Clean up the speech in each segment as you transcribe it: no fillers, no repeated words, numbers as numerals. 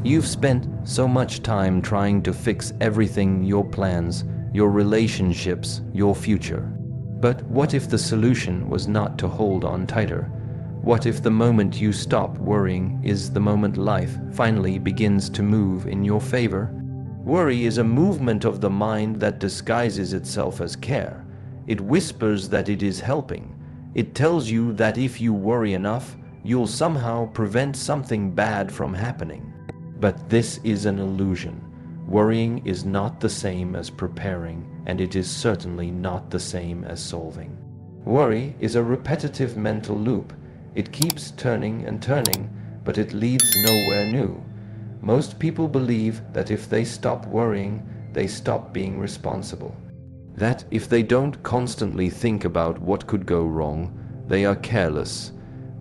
You've spent so much time trying to fix everything, your plans, your relationships, your future. But what if the solution was not to hold on tighter? What if the moment you stop worrying is the moment life finally begins to move in your favor? Worry is a movement of the mind that disguises itself as care. It whispers that it is helping. It tells you that if you worry enough, you'll somehow prevent something bad from happening. But this is an illusion. Worrying is not the same as preparing, and it is certainly not the same as solving. Worry is a repetitive mental loop. It keeps turning and turning, but it leads nowhere new. Most people believe that if they stop worrying, they stop being responsible. That if they don't constantly think about what could go wrong, they are careless.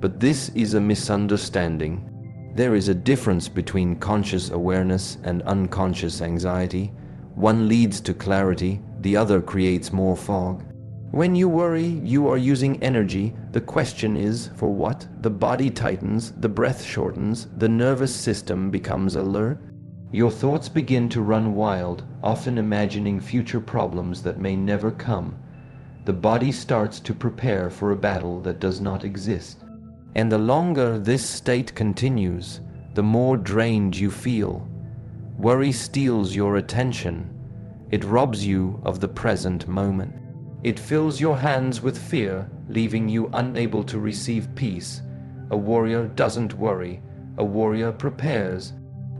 But this is a misunderstanding. There is a difference between conscious awareness and unconscious anxiety. One leads to clarity, the other creates more fog. When you worry, you are using energy. The question is, for what? The body tightens, the breath shortens, the nervous system becomes alert. Your thoughts begin to run wild, often imagining future problems that may never come. The body starts to prepare for a battle that does not exist. And the longer this state continues, the more drained you feel. Worry steals your attention. It robs you of the present moment. It fills your hands with fear, leaving you unable to receive peace. A warrior doesn't worry. A warrior prepares.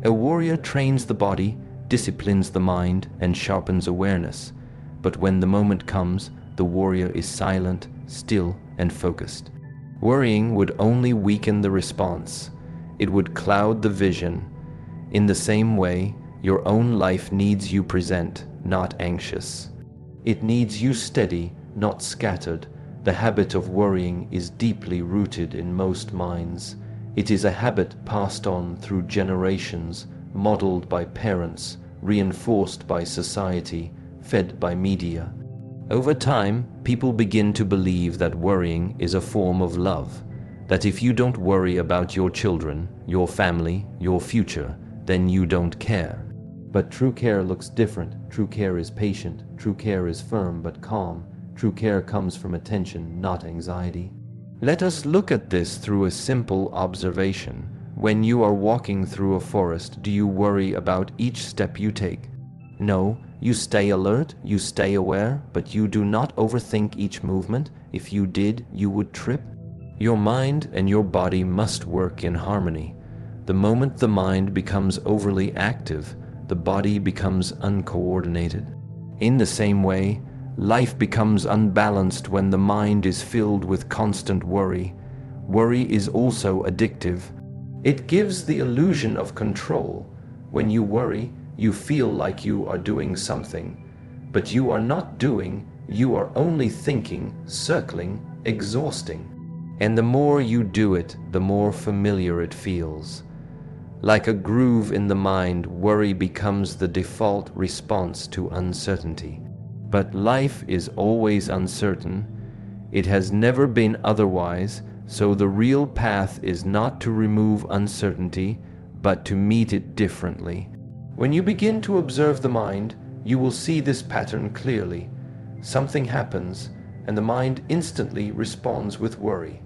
A warrior trains the body, disciplines the mind, and sharpens awareness. But when the moment comes, the warrior is silent, still, and focused. Worrying would only weaken the response. It would cloud the vision. In the same way, your own life needs you present, not anxious. It needs you steady, not scattered. The habit of worrying is deeply rooted in most minds. It is a habit passed on through generations, modeled by parents, reinforced by society, fed by media. Over time, people begin to believe that worrying is a form of love, that if you don't worry about your children, your family, your future, then you don't care. But true care looks different. True care is patient. True care is firm but calm. True care comes from attention, not anxiety. Let us look at this through a simple observation. When you are walking through a forest, do you worry about each step you take? No, you stay alert, you stay aware, but you do not overthink each movement. If you did, you would trip. Your mind and your body must work in harmony. The moment the mind becomes overly active, the body becomes uncoordinated. In the same way, life becomes unbalanced when the mind is filled with constant worry. Worry is also addictive. It gives the illusion of control. When you worry, you feel like you are doing something, but you are not doing, you are only thinking, circling, exhausting. And the more you do it, the more familiar it feels. Like a groove in the mind, worry becomes the default response to uncertainty. But life is always uncertain. It has never been otherwise, so the real path is not to remove uncertainty, but to meet it differently. When you begin to observe the mind, you will see this pattern clearly. Something happens, and the mind instantly responds with worry.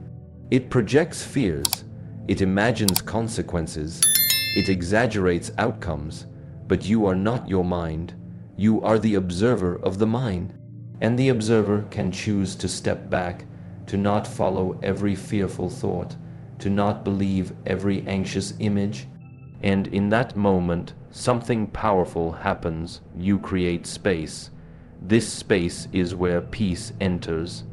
It projects fears, it imagines consequences, it exaggerates outcomes, but you are not your mind. You are the observer of the mind, and the observer can choose to step back, to not follow every fearful thought, to not believe every anxious image. And in that moment, something powerful happens. You create space. This space is where peace enters.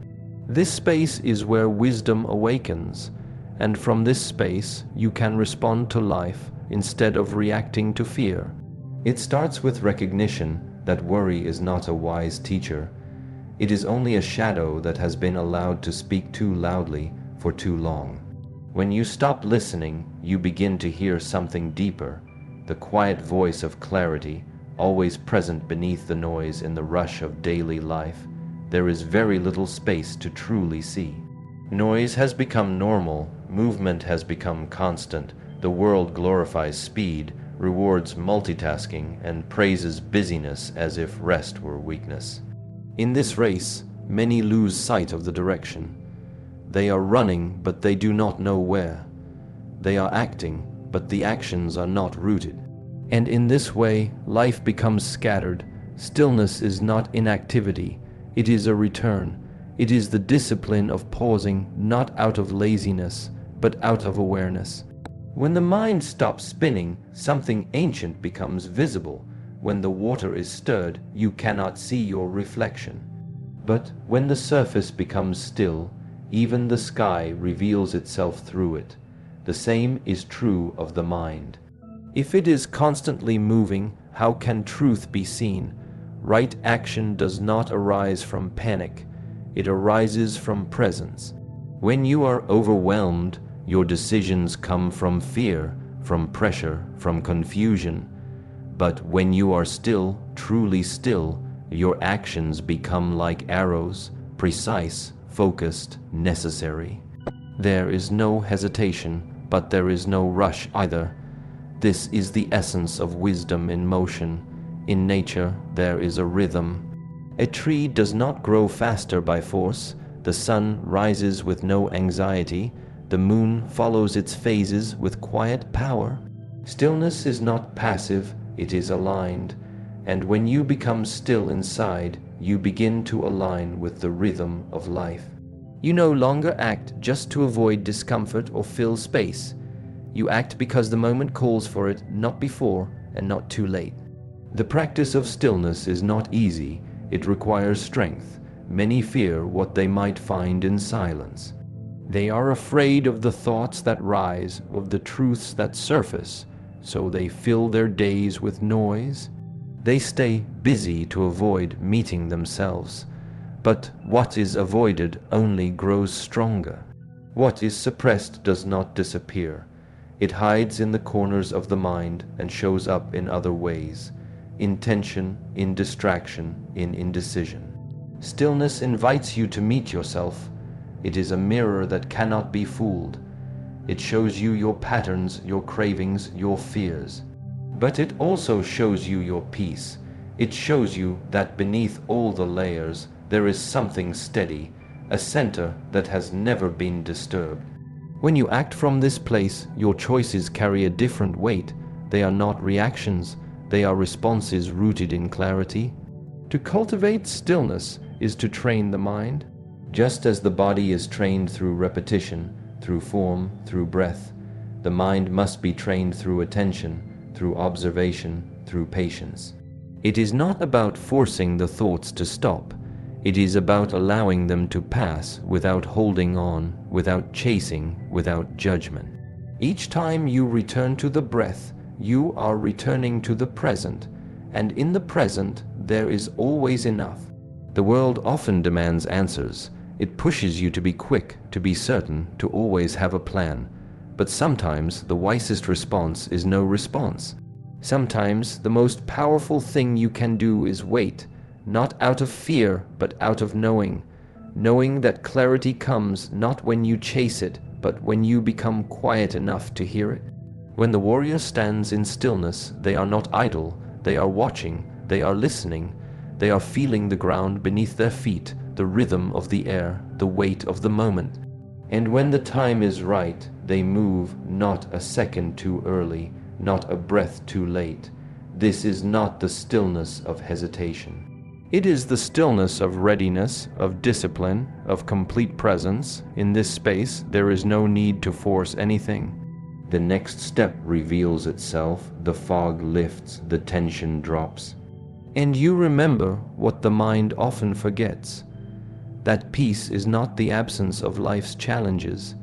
This space is where wisdom awakens. And from this space, you can respond to life instead of reacting to fear. It starts with recognition that worry is not a wise teacher. It is only a shadow that has been allowed to speak too loudly for too long. When you stop listening, you begin to hear something deeper, the quiet voice of clarity, always present beneath the noise in the rush of daily life. There is very little space to truly see. Noise has become normal, movement has become constant, the world glorifies speed, rewards multitasking, and praises busyness as if rest were weakness. In this race, many lose sight of the direction. They are running, but they do not know where. They are acting, but the actions are not rooted. And in this way, life becomes scattered. Stillness is not inactivity, it is a return. It is the discipline of pausing, not out of laziness, but out of awareness. When the mind stops spinning, something ancient becomes visible. When the water is stirred, you cannot see your reflection. But when the surface becomes still, even the sky reveals itself through it. The same is true of the mind. If it is constantly moving, how can truth be seen? Right action does not arise from panic. It arises from presence. When you are overwhelmed, your decisions come from fear, from pressure, from confusion. But when you are still, truly still, your actions become like arrows, precise, focused, necessary. There is no hesitation, but there is no rush either. This is the essence of wisdom in motion. In nature, there is a rhythm. A tree does not grow faster by force. The sun rises with no anxiety. The moon follows its phases with quiet power. Stillness is not passive, it is aligned. And when you become still inside, you begin to align with the rhythm of life. You no longer act just to avoid discomfort or fill space. You act because the moment calls for it, not before and not too late. The practice of stillness is not easy. It requires strength. Many fear what they might find in silence. They are afraid of the thoughts that rise, of the truths that surface, so they fill their days with noise. They stay busy to avoid meeting themselves. But what is avoided only grows stronger. What is suppressed does not disappear. It hides in the corners of the mind and shows up in other ways. In tension, in distraction, in indecision. Stillness invites you to meet yourself. It is a mirror that cannot be fooled. It shows you your patterns, your cravings, your fears. But it also shows you your peace. It shows you that beneath all the layers, there is something steady, a center that has never been disturbed. When you act from this place, your choices carry a different weight. They are not reactions. They are responses rooted in clarity. To cultivate stillness is to train the mind. Just as the body is trained through repetition, through form, through breath, the mind must be trained through attention, through observation, through patience. It is not about forcing the thoughts to stop. It is about allowing them to pass without holding on, without chasing, without judgment. Each time you return to the breath, you are returning to the present, and in the present there is always enough. The world often demands answers. It pushes you to be quick, to be certain, to always have a plan. But sometimes the wisest response is no response. Sometimes the most powerful thing you can do is wait, not out of fear, but out of knowing. Knowing that clarity comes not when you chase it, but when you become quiet enough to hear it. When the warrior stands in stillness, they are not idle, they are watching, they are listening, they are feeling the ground beneath their feet, the rhythm of the air, the weight of the moment. And when the time is right, they move not a second too early, not a breath too late. This is not the stillness of hesitation. It is the stillness of readiness, of discipline, of complete presence. In this space, there is no need to force anything. The next step reveals itself, the fog lifts, the tension drops. And you remember what the mind often forgets. That peace is not the absence of life's challenges.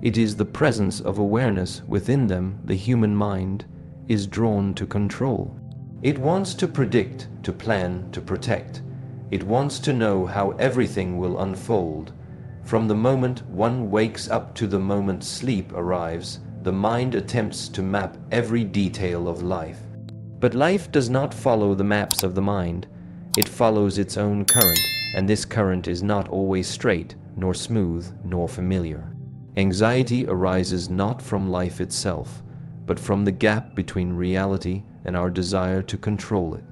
It is the presence of awareness within them. The human mind is drawn to control. It wants to predict, to plan, to protect. It wants to know how everything will unfold. From the moment one wakes up to the moment sleep arrives, the mind attempts to map every detail of life. But life does not follow the maps of the mind. It follows its own current, and this current is not always straight, nor smooth, nor familiar. Anxiety arises not from life itself, but from the gap between reality and our desire to control it.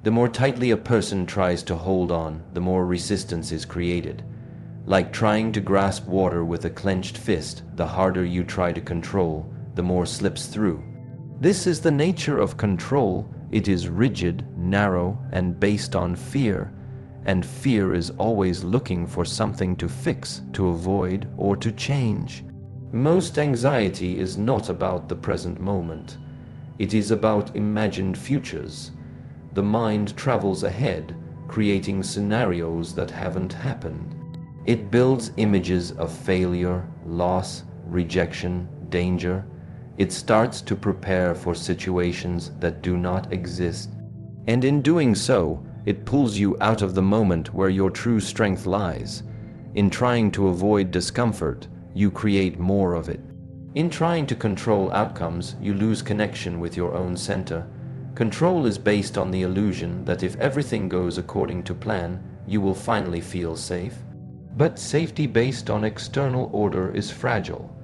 The more tightly a person tries to hold on, the more resistance is created. Like trying to grasp water with a clenched fist, the harder you try to control, the more slips through. This is the nature of control. It is rigid, narrow, and based on fear. And fear is always looking for something to fix, to avoid, or to change. Most anxiety is not about the present moment. It is about imagined futures. The mind travels ahead, creating scenarios that haven't happened. It builds images of failure, loss, rejection, danger. It starts to prepare for situations that do not exist. And in doing so, it pulls you out of the moment where your true strength lies. In trying to avoid discomfort, you create more of it. In trying to control outcomes, you lose connection with your own center. Control is based on the illusion that if everything goes according to plan, you will finally feel safe. But safety based on external order is fragile.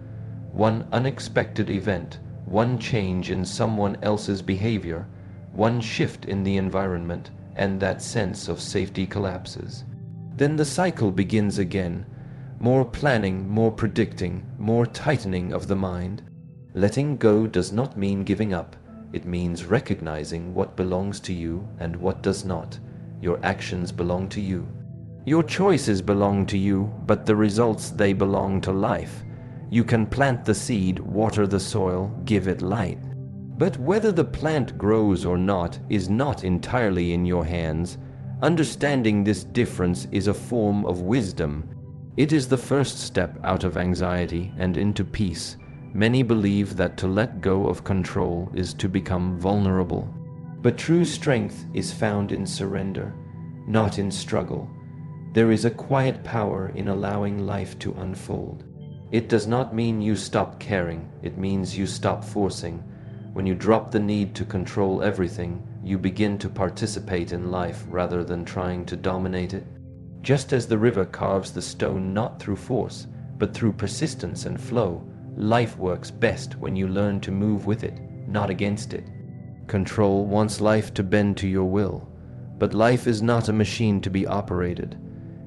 One unexpected event, one change in someone else's behavior, one shift in the environment, and that sense of safety collapses. Then the cycle begins again. More planning, more predicting, more tightening of the mind. Letting go does not mean giving up. It means recognizing what belongs to you and what does not. Your actions belong to you. Your choices belong to you, but the results, they belong to life. You can plant the seed, water the soil, give it light. But whether the plant grows or not is not entirely in your hands. Understanding this difference is a form of wisdom. It is the first step out of anxiety and into peace. Many believe that to let go of control is to become vulnerable. But true strength is found in surrender, not in struggle. There is a quiet power in allowing life to unfold. It does not mean you stop caring, it means you stop forcing. When you drop the need to control everything, you begin to participate in life rather than trying to dominate it. Just as the river carves the stone not through force, but through persistence and flow, life works best when you learn to move with it, not against it. Control wants life to bend to your will, but life is not a machine to be operated.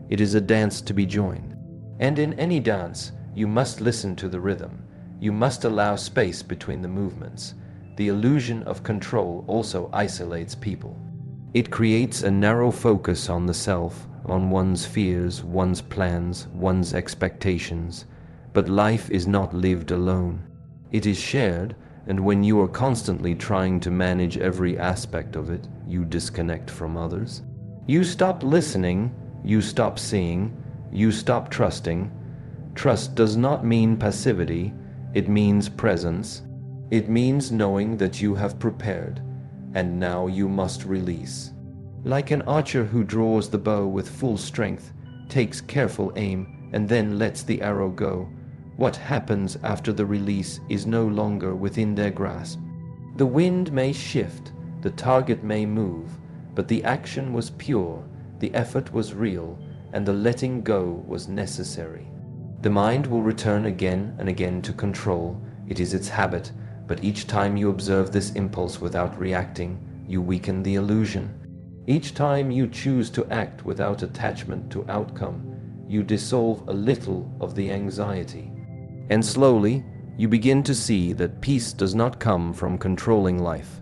It is a dance to be joined. And in any dance, you must listen to the rhythm. You must allow space between the movements. The illusion of control also isolates people. It creates a narrow focus on the self, on one's fears, one's plans, one's expectations. But life is not lived alone. It is shared, and when you are constantly trying to manage every aspect of it, you disconnect from others. You stop listening, you stop seeing, you stop trusting. Trust does not mean passivity, it means presence. It means knowing that you have prepared, and now you must release. Like an archer who draws the bow with full strength, takes careful aim, and then lets the arrow go. What happens after the release is no longer within their grasp. The wind may shift, the target may move, but the action was pure, the effort was real, and the letting go was necessary. The mind will return again and again to control. It is its habit, but each time you observe this impulse without reacting, you weaken the illusion. Each time you choose to act without attachment to outcome, you dissolve a little of the anxiety. And slowly, you begin to see that peace does not come from controlling life.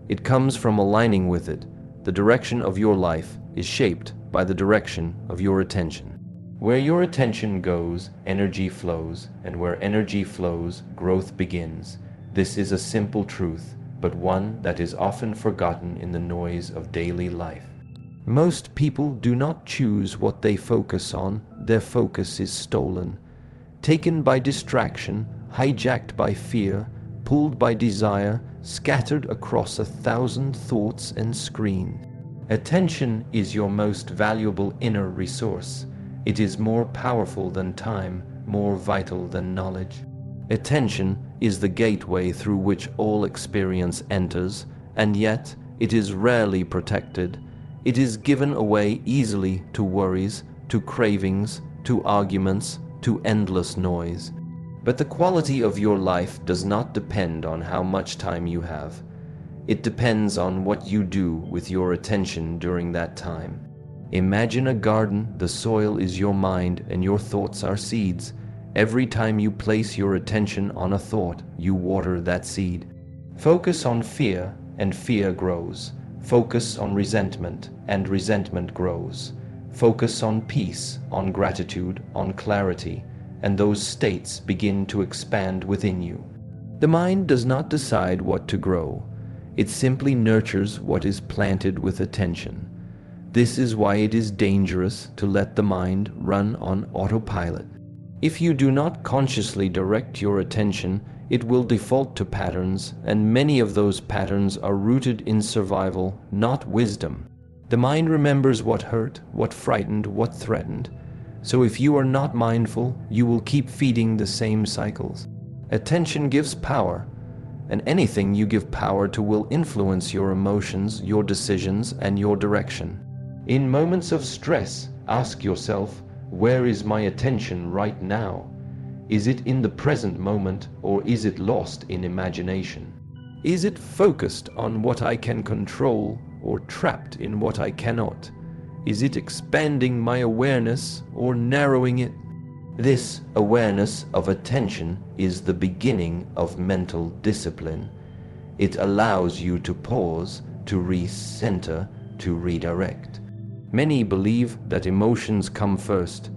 It comes from aligning with it. The direction of your life is shaped by the direction of your attention. Where your attention goes, energy flows, and where energy flows, growth begins. This is a simple truth, but one that is often forgotten in the noise of daily life. Most people do not choose what they focus on. Their focus is stolen. Taken by distraction, hijacked by fear, pulled by desire, scattered across 1,000 thoughts and screens. Attention is your most valuable inner resource. It is more powerful than time, more vital than knowledge. Attention is the gateway through which all experience enters, and yet it is rarely protected. It is given away easily to worries, to cravings, to arguments, to endless noise. But the quality of your life does not depend on how much time you have. It depends on what you do with your attention during that time. Imagine a garden. The soil is your mind and your thoughts are seeds. Every time you place your attention on a thought, you water that seed. Focus on fear and fear grows. Focus on resentment and resentment grows. Focus on peace, on gratitude, on clarity, and those states begin to expand within you. The mind does not decide what to grow. It simply nurtures what is planted with attention. This is why it is dangerous to let the mind run on autopilot. If you do not consciously direct your attention, it will default to patterns, and many of those patterns are rooted in survival, not wisdom. The mind remembers what hurt, what frightened, what threatened. So if you are not mindful, you will keep feeding the same cycles. Attention gives power, and anything you give power to will influence your emotions, your decisions, and your direction. In moments of stress, ask yourself, where is my attention right now? Is it in the present moment, or is it lost in imagination? Is it focused on what I can control, or trapped in what I cannot? Is it expanding my awareness, or narrowing it? This awareness of attention is the beginning of mental discipline. It allows you to pause, to recenter, to redirect. Many believe that emotions come first,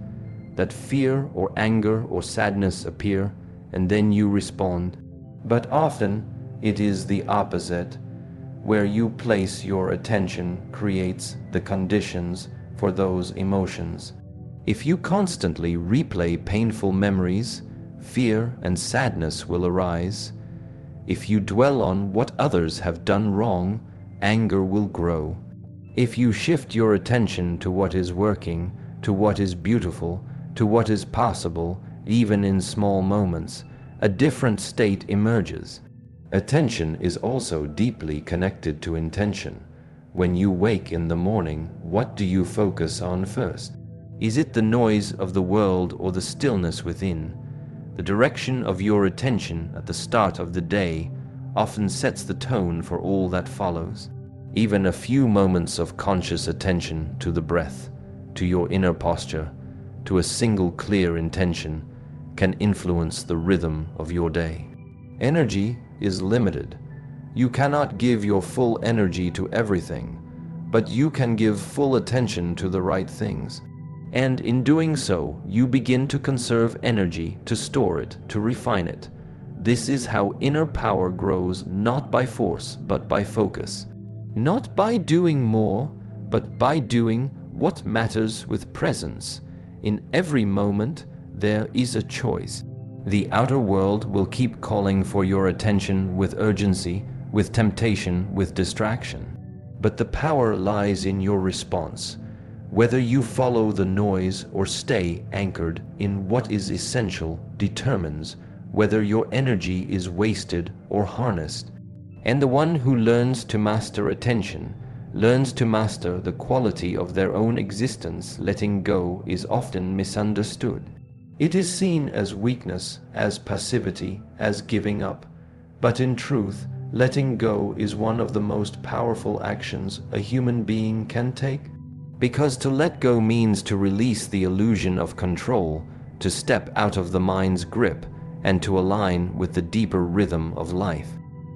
that fear or anger or sadness appear, and then you respond. But often it is the opposite. Where you place your attention creates the conditions for those emotions. If you constantly replay painful memories, fear and sadness will arise. If you dwell on what others have done wrong, anger will grow. If you shift your attention to what is working, to what is beautiful, to what is possible, even in small moments, a different state emerges. Attention is also deeply connected to intention. When you wake in the morning, what do you focus on first? Is it the noise of the world or the stillness within? The direction of your attention at the start of the day often sets the tone for all that follows. Even a few moments of conscious attention to the breath, to your inner posture, to a single clear intention can influence the rhythm of your day. Energy is limited. You cannot give your full energy to everything, but you can give full attention to the right things. And in doing so, you begin to conserve energy, to store it, to refine it. This is how inner power grows, not by force, but by focus. Not by doing more, but by doing what matters with presence. In every moment, there is a choice. The outer world will keep calling for your attention with urgency, with temptation, with distraction. But the power lies in your response. Whether you follow the noise or stay anchored in what is essential determines whether your energy is wasted or harnessed. And the one who learns to master attention learns to master the quality of their own existence. Letting go is often misunderstood. It is seen as weakness, as passivity, as giving up. But in truth, letting go is one of the most powerful actions a human being can take. Because to let go means to release the illusion of control, to step out of the mind's grip, and to align with the deeper rhythm of life.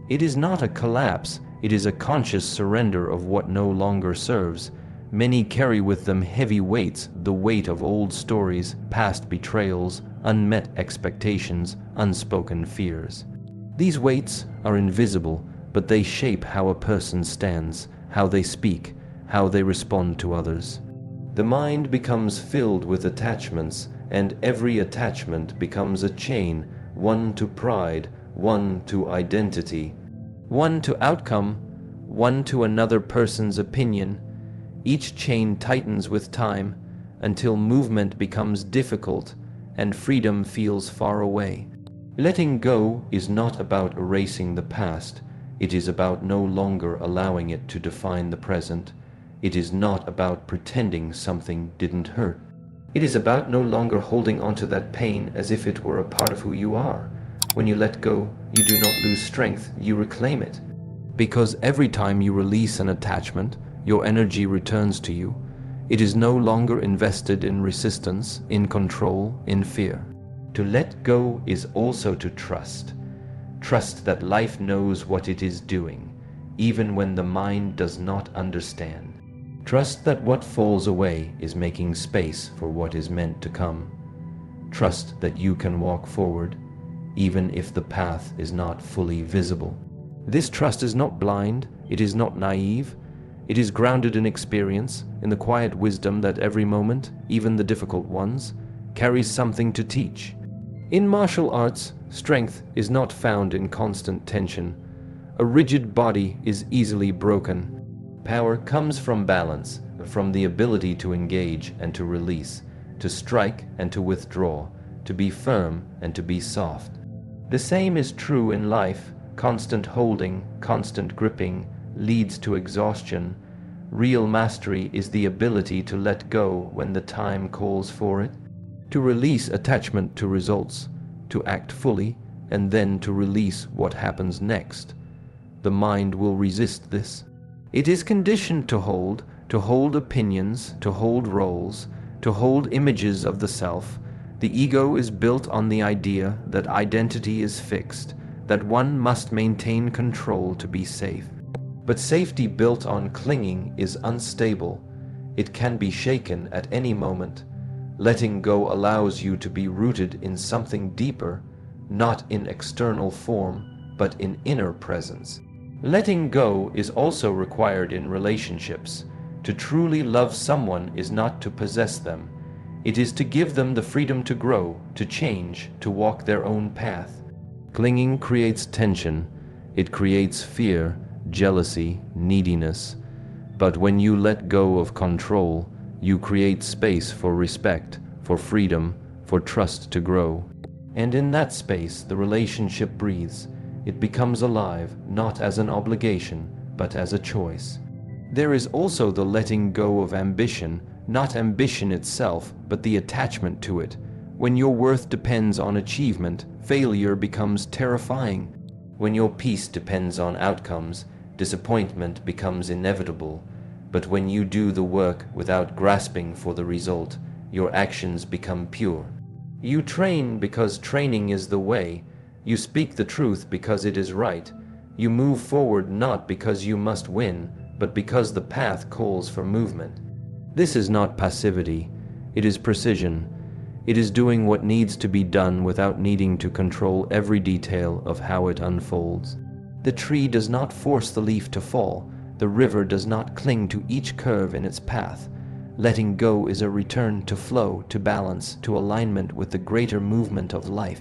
It is not a collapse, it is a conscious surrender of what no longer serves. Many carry with them heavy weights, the weight of old stories, past betrayals, unmet expectations, unspoken fears. These weights are invisible, but they shape how a person stands, how they speak, how they respond to others. The mind becomes filled with attachments, and every attachment becomes a chain, one to pride, one to identity, one to outcome, one to another person's opinion. Each chain tightens with time until movement becomes difficult and freedom feels far away. Letting go is not about erasing the past. It is about no longer allowing it to define the present. It is not about pretending something didn't hurt. It is about no longer holding onto that pain as if it were a part of who you are. When you let go, you do not lose strength, you reclaim it. Because every time you release an attachment, your energy returns to you. It is no longer invested in resistance, in control, in fear. To let go is also to trust. Trust that life knows what it is doing, even when the mind does not understand. Trust that what falls away is making space for what is meant to come. Trust that you can walk forward, even if the path is not fully visible. This trust is not blind, it is not naive. It is grounded in experience, in the quiet wisdom that every moment, even the difficult ones, carries something to teach. In martial arts, strength is not found in constant tension. A rigid body is easily broken. Power comes from balance, from the ability to engage and to release, to strike and to withdraw, to be firm and to be soft. The same is true in life. Constant holding, constant gripping leads to exhaustion. Real mastery is the ability to let go when the time calls for it, to release attachment to results, to act fully, and then to release what happens next. The mind will resist this. It is conditioned to hold opinions, to hold roles, to hold images of the self. The ego is built on the idea that identity is fixed, that one must maintain control to be safe. But safety built on clinging is unstable. It can be shaken at any moment. Letting go allows you to be rooted in something deeper, not in external form, but in inner presence. Letting go is also required in relationships. To truly love someone is not to possess them. It is to give them the freedom to grow, to change, to walk their own path. Clinging creates tension. It creates fear, jealousy, neediness. But when you let go of control, you create space for respect, for freedom, for trust to grow. And in that space, the relationship breathes. It becomes alive, not as an obligation, but as a choice. There is also the letting go of ambition, not ambition itself, but the attachment to it. When your worth depends on achievement, failure becomes terrifying. When your peace depends on outcomes, disappointment becomes inevitable. But when you do the work without grasping for the result, your actions become pure. You train because training is the way. You speak the truth because it is right. You move forward not because you must win, but because the path calls for movement. This is not passivity. It is precision. It is doing what needs to be done without needing to control every detail of how it unfolds. The tree does not force the leaf to fall. The river does not cling to each curve in its path. Letting go is a return to flow, to balance, to alignment with the greater movement of life.